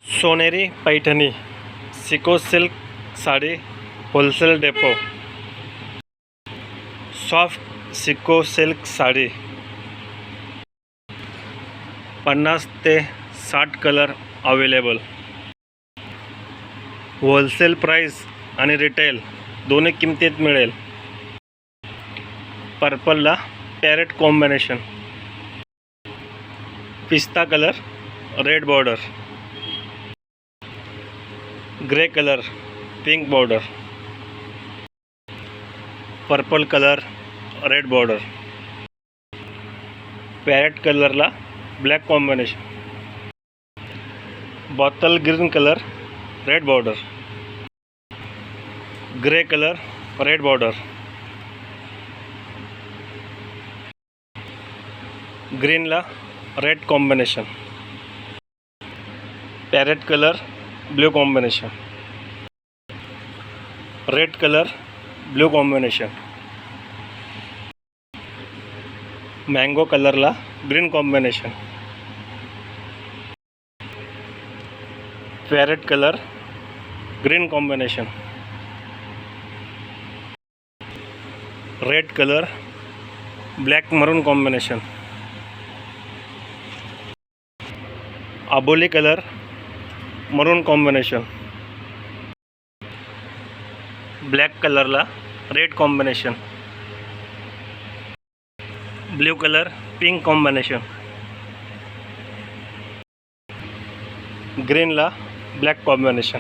सोनेरी पैठणी सिको silk sari wholesale depot. Soft सिको सिल्क साडी 50 ते 60 कलर अवेलेबल। होलसेल प्राइस आणि रिटेल दोन्ही किमतीत मिळेल। पर्पलला पॅरेट कॉम्बिनेशन, पिस्ता colour red border, grey colour pink border, purple colour red border, parrot कलरला black combination, bottle green colour red border, grey colour red border, ग्रीनला red combination, parrot colour blue combination, red colour blue combination, mango कलरला green combination, parrot colour green combination, red colour black maroon combination, अबोली colour maroon combination, black कलरला red combination, blue colour pink combination, ग्रीनला black combination,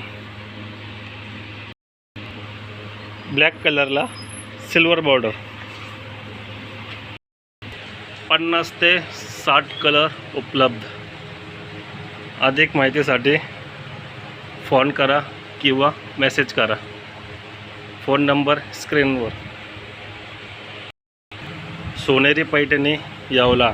black कलरला silver border. 50 ते 60 colour उपलब्ध। अधिक माहितीसाठी phone करा किंवा मेसेज करा। फोन नंबर स्क्रीनवर। सोनेरी पैठणी येवला।